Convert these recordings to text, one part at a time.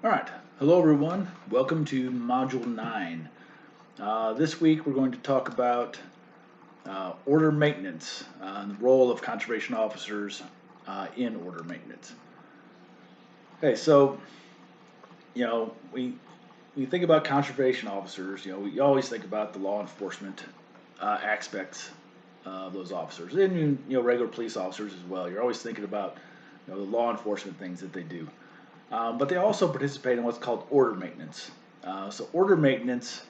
All right. Hello, everyone. Welcome to Module 9. This week we're going to talk about order maintenance and the role of conservation officers in order maintenance. Okay, so, we think about conservation officers, we always think about the law enforcement aspects of those officers and, regular police officers as well. You're always thinking about, the law enforcement things that they do. But they also participate in what's called order maintenance. So order maintenance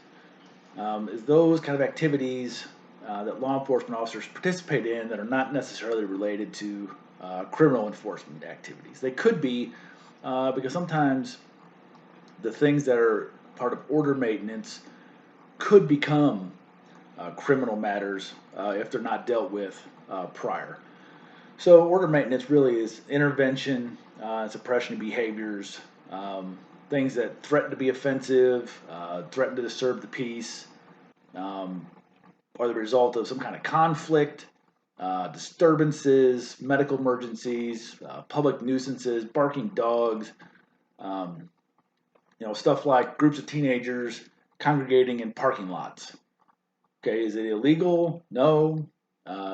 is those kind of activities that law enforcement officers participate in that are not necessarily related to criminal enforcement activities. They could be because sometimes the things that are part of order maintenance could become criminal matters if they're not dealt with prior. So order maintenance really is intervention, suppression of behaviors, things that threaten to be offensive, threaten to disturb the peace, are the result of some kind of conflict, disturbances, medical emergencies, public nuisances, barking dogs, um, stuff like groups of teenagers congregating in parking lots. Okay, is it illegal? No.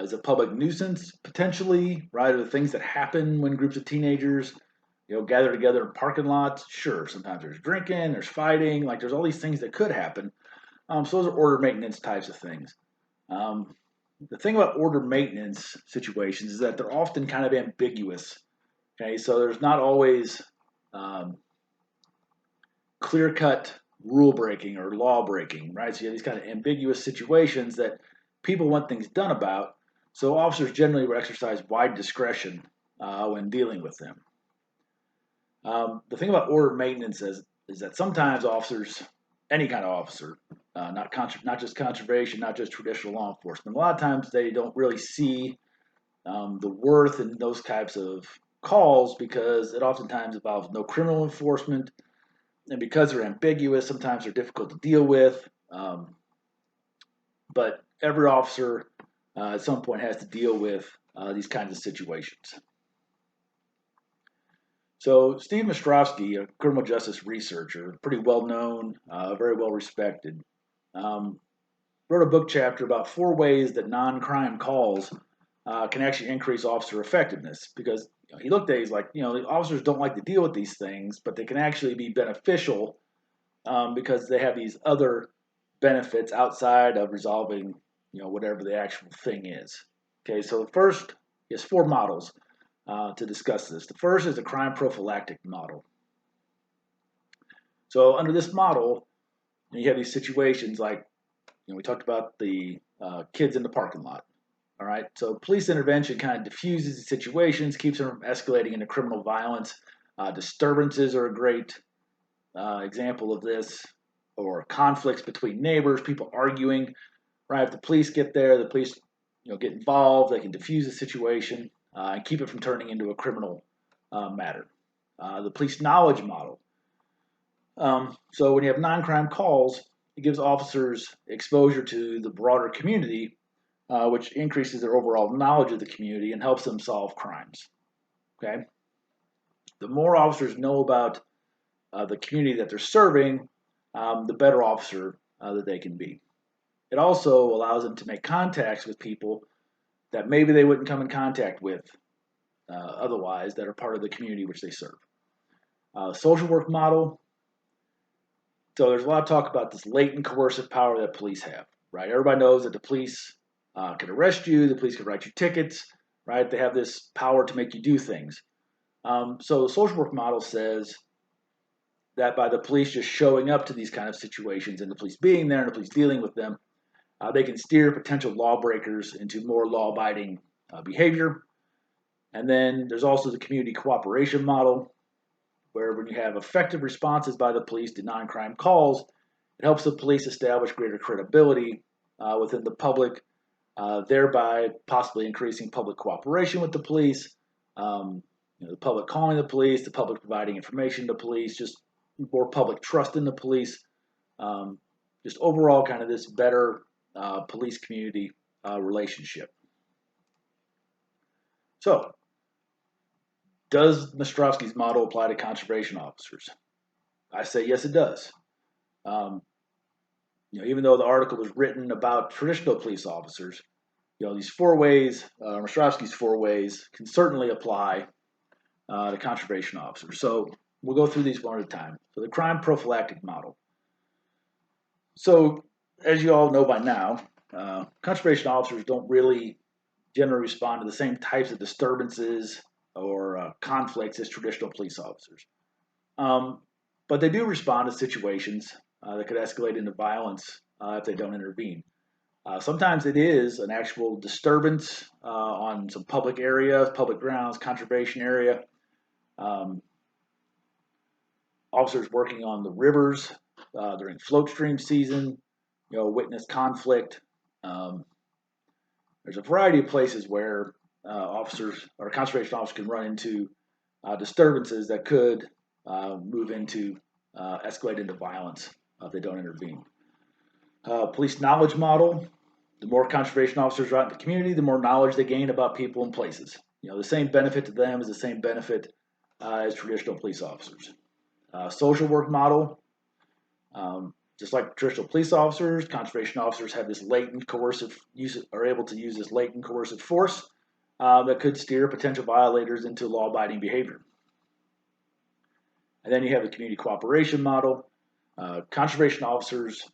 Is it public nuisance? Potentially, right? Are the things that happen when groups of teenagers, gather together in parking lots? Sure. Sometimes there's drinking, there's fighting, like there's all these things that could happen. So those are order maintenance types of things. Um, the thing about order maintenance situations is that they're often kind of ambiguous. Okay, so there's not always um, clear cut rule breaking or law breaking, right? So you have these kind of ambiguous situations that people want things done about. So officers generally will exercise wide discretion when dealing with them. The thing about order maintenance is that sometimes officers, any kind of officer, not just conservation, not just traditional law enforcement, a lot of times they don't really see the worth in those types of calls because it oftentimes involves no criminal enforcement, and because they're ambiguous, sometimes they're difficult to deal with. But every officer at some point has to deal with these kinds of situations. So Steve Mastrovsky, a criminal justice researcher, pretty well known, very well respected, um, wrote a book chapter about 4 ways that non-crime calls can actually increase officer effectiveness. Because he looked at it, he's like, the officers don't like to deal with these things, but they can actually be beneficial because they have these other benefits outside of resolving, whatever the actual thing is. Okay, so first, he has 4 models to discuss this. The first is a crime prophylactic model. So under this model, you have these situations like, we talked about the kids in the parking lot. All right, so police intervention kind of diffuses the situations, keeps them from escalating into criminal violence. Disturbances are a great example of this, or conflicts between neighbors, people arguing. Right, if the police get there, the police get involved, they can diffuse the situation and keep it from turning into a criminal matter. The police knowledge model. So when you have non-crime calls, it gives officers exposure to the broader community, which increases their overall knowledge of the community and helps them solve crimes. Okay, the more officers know about the community that they're serving, the better officer that they can be. It also allows them to make contacts with people that maybe they wouldn't come in contact with otherwise that are part of the community which they serve. Social work model. So there's a lot of talk about this latent coercive power that police have, right? Everybody knows that the police can arrest you, the police can write you tickets, right? They have this power to make you do things. So the social work model says that by the police just showing up to these kind of situations and the police being there and the police dealing with them, they can steer potential lawbreakers into more law-abiding behavior. And then there's also the community cooperation model, where when you have effective responses by the police to non-crime calls, it helps the police establish greater credibility within the public, thereby possibly increasing public cooperation with the police, the public calling the police, the public providing information to police, just more public trust in the police, just overall kind of this better police community relationship. So, does Mastrovsky's model apply to conservation officers? I say yes, it does. Um, Even though the article was written about traditional police officers, these four ways, Ostrowski's four ways, can certainly apply to conservation officers. So we'll go through these one at a time. So the crime prophylactic model. So as you all know by now, conservation officers don't really generally respond to the same types of disturbances or conflicts as traditional police officers. Um, but they do respond to situations that could escalate into violence if they don't intervene. Sometimes it is an actual disturbance on some public area, public grounds, conservation area. Um, Officers working on the rivers during float stream season, witness conflict. Um, there's a variety of places where officers or conservation officers can run into disturbances that could move into escalate into violence if they don't intervene. Police knowledge model. The more conservation officers are out in the community, the more knowledge they gain about people and places. The same benefit to them is the same benefit as traditional police officers. Social work model. Just like traditional police officers, conservation officers have this latent coercive use, are able to use this latent coercive force that could steer potential violators into law-abiding behavior. And then you have the community cooperation model. Conservation officers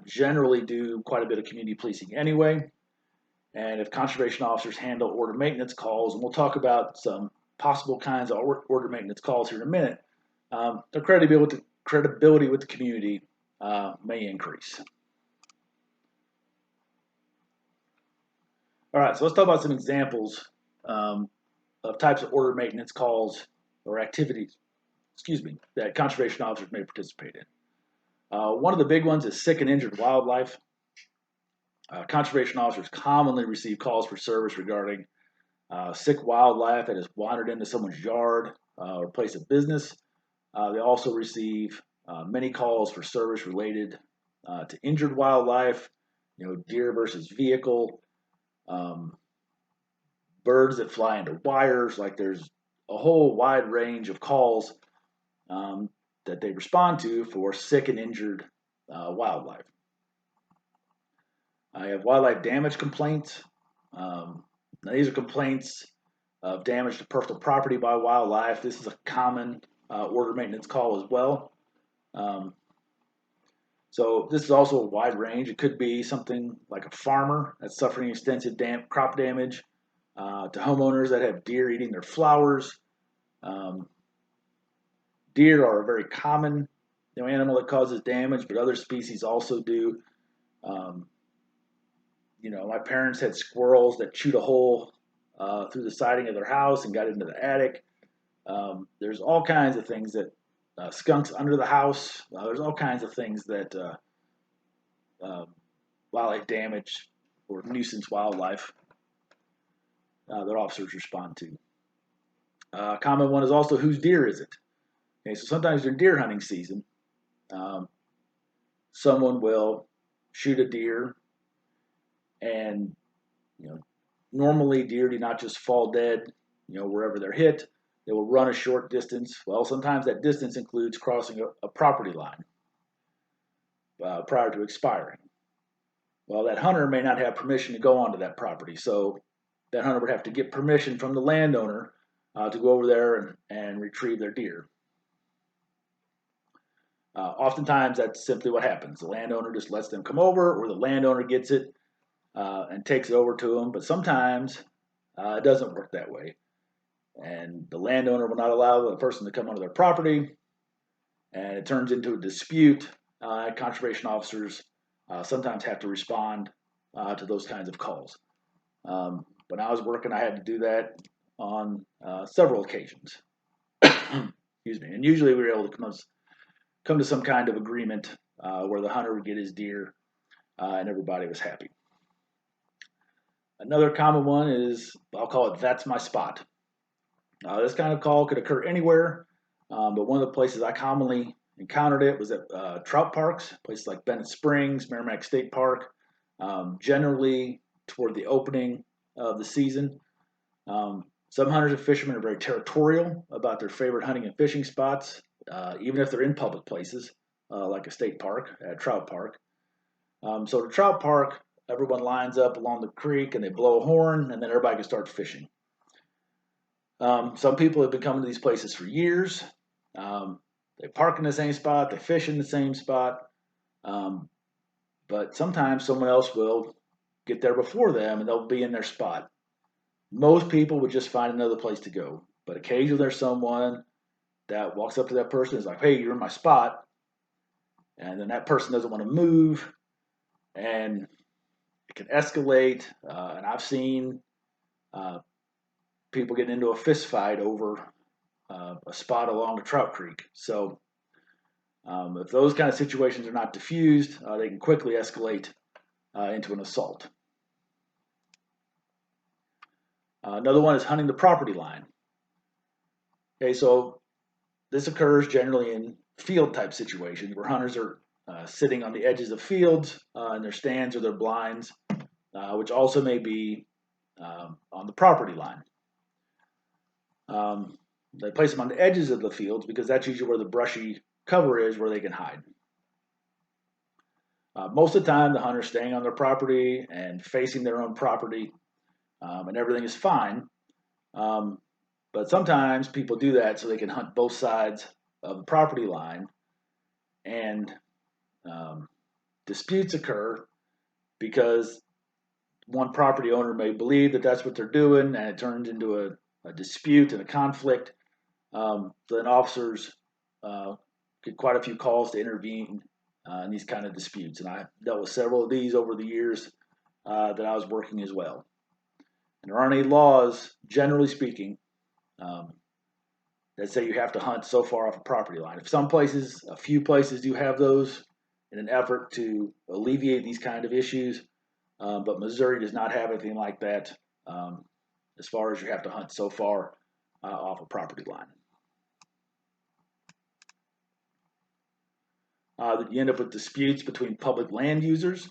generally do quite a bit of community policing anyway. And if conservation officers handle order maintenance calls, and we'll talk about some possible kinds of order maintenance calls here in a minute, their credibility with the community may increase. All right, so let's talk about some examples of types of order maintenance calls or activities, that conservation officers may participate in. One of the big ones is sick and injured wildlife. Conservation officers commonly receive calls for service regarding sick wildlife that has wandered into someone's yard or place of business. They also receive many calls for service related to injured wildlife, deer versus vehicle, birds that fly into wires. Like there's a whole wide range of calls that they respond to for sick and injured wildlife. I have wildlife damage complaints. Now these are complaints of damage to personal property by wildlife. This is a common order maintenance call as well. So this is also a wide range. It could be something like a farmer that's suffering extensive crop damage, to homeowners that have deer eating their flowers. Deer are a very common animal that causes damage, but other species also do. My parents had squirrels that chewed a hole through the siding of their house and got into the attic. There's all kinds of things that skunks under the house. There's all kinds of things that wildlife damage or nuisance wildlife that officers respond to. A common one is also whose deer is it? Okay, so sometimes during deer hunting season, someone will shoot a deer, and normally deer do not just fall dead, wherever they're hit. They will run a short distance. Well, sometimes that distance includes crossing a property line prior to expiring. Well, that hunter may not have permission to go onto that property, so that hunter would have to get permission from the landowner to go over there and retrieve their deer. Oftentimes, that's simply what happens. The landowner just lets them come over, or the landowner gets it and takes it over to them. But sometimes it doesn't work that way. And the landowner will not allow the person to come onto their property, and it turns into a dispute. Conservation officers sometimes have to respond to those kinds of calls. When I was working, I had to do that on several occasions. Excuse me. And usually we were able to come to some kind of agreement where the hunter would get his deer and everybody was happy. Another common one is, I'll call it "That's my spot." This kind of call could occur anywhere, but one of the places I commonly encountered it was at trout parks, places like Bennett Springs, Merrimack State Park, generally toward the opening of the season. Some hunters and fishermen are very territorial about their favorite hunting and fishing spots, even if they're in public places, like a state park, a trout park. So the trout park, everyone lines up along the creek and they blow a horn, and then everybody can start fishing. Some people have been coming to these places for years. Um, they park in the same spot, they fish in the same spot, um, but sometimes someone else will get there before them and they'll be in their spot. Most people would just find another place to go, but occasionally there's someone that walks up to that person and is like, "Hey, you're in my spot," and then that person doesn't want to move, and it can escalate. And I've seen uh, people getting into a fist fight over a spot along a trout creek. So if those kind of situations are not diffused, they can quickly escalate into an assault. Another one is hunting the property line. Okay, so this occurs generally in field type situations where hunters are sitting on the edges of fields in their stands or their blinds, which also may be on the property line. They place them on the edges of the fields because that's usually where the brushy cover is where they can hide. Most of the time, the hunter's staying on their property and facing their own property, and everything is fine. But sometimes people do that so they can hunt both sides of the property line, and disputes occur because one property owner may believe that that's what they're doing, and it turns into a dispute and a conflict. So then officers get quite a few calls to intervene in these kind of disputes, and I dealt with several of these over the years that I was working as well. And there aren't any laws, generally speaking, that say you have to hunt so far off a property line. If some places, a few places do have those in an effort to alleviate these kind of issues, but Missouri does not have anything like that as far as you have to hunt so far off a property line. You end up with disputes between public land users.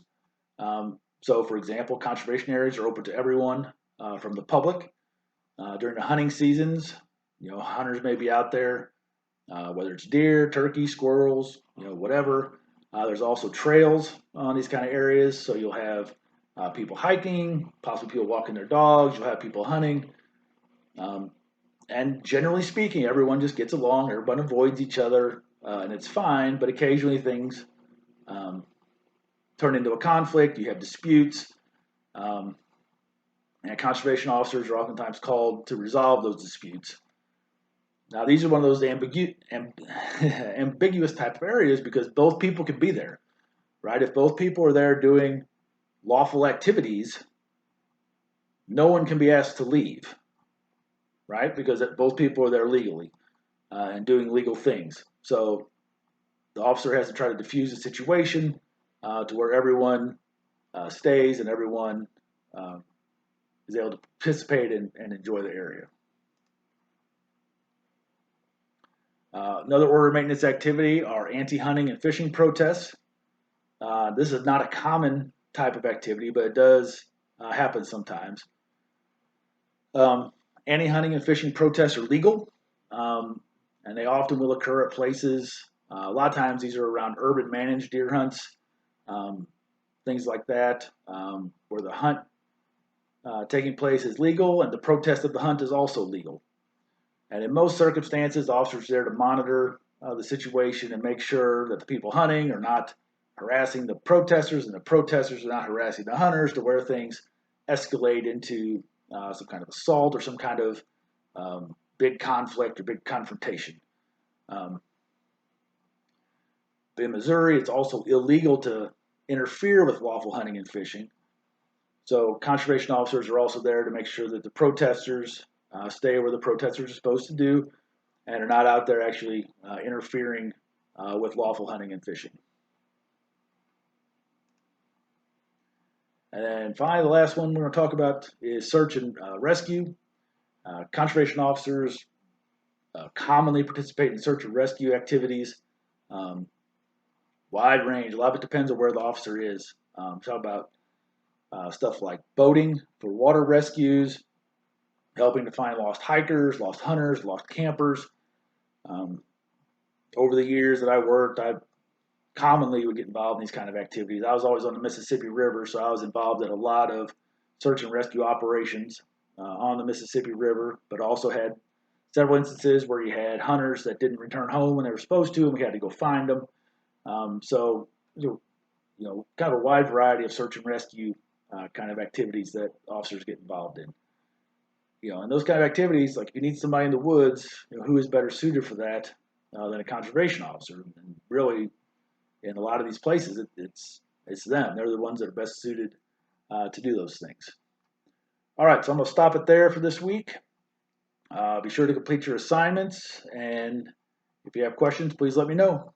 So, for example, conservation areas are open to everyone from the public. During the hunting seasons, hunters may be out there, whether it's deer, turkey, squirrels, whatever. There's also trails on these kind of areas, so you'll have people hiking, possibly people walking their dogs. You'll have people hunting, and generally speaking, everyone just gets along. Everyone avoids each other, and it's fine. But occasionally, things turn into a conflict. You have disputes, and conservation officers are oftentimes called to resolve those disputes. Now, these are one of those ambiguous type of areas because both people can be there, right? If both people are there doing lawful activities, no one can be asked to leave, right? Because both people are there legally and doing legal things. So the officer has to try to diffuse the situation to where everyone stays and everyone is able to participate and enjoy the area. Another order of maintenance activity are anti-hunting and fishing protests. This is not a common type of activity, but it does happen sometimes. Anti-hunting and fishing protests are legal, and they often will occur at places. A lot of times these are around urban managed deer hunts, things like that, where the hunt taking place is legal and the protest of the hunt is also legal. And in most circumstances, the officers are there to monitor the situation and make sure that the people hunting are not harassing the protesters and the protesters are not harassing the hunters to where things escalate into some kind of assault or some kind of big conflict or big confrontation. In Missouri, it's also illegal to interfere with lawful hunting and fishing. So conservation officers are also there to make sure that the protesters stay where the protesters are supposed to do and are not out there actually interfering with lawful hunting and fishing. And then finally, the last one we're going to talk about is search and rescue. Conservation officers commonly participate in search and rescue activities. Wide range. A lot of it depends on where the officer is. Talk about stuff like boating for water rescues, helping to find lost hikers, lost hunters, lost campers. over the years that I worked, I commonly would get involved in these kind of activities. I was always on the Mississippi River, so I was involved in a lot of search and rescue operations on the Mississippi River, but also had several instances where you had hunters that didn't return home when they were supposed to, and we had to go find them. So, kind of a wide variety of search and rescue kind of activities that officers get involved in. And those kind of activities, like if you need somebody in the woods, who is better suited for that than a conservation officer? And really, in a lot of these places, it's them. They're the ones that are best suited to do those things. All right, so I'm going to stop it there for this week. Be sure to complete your assignments, and if you have questions, please let me know.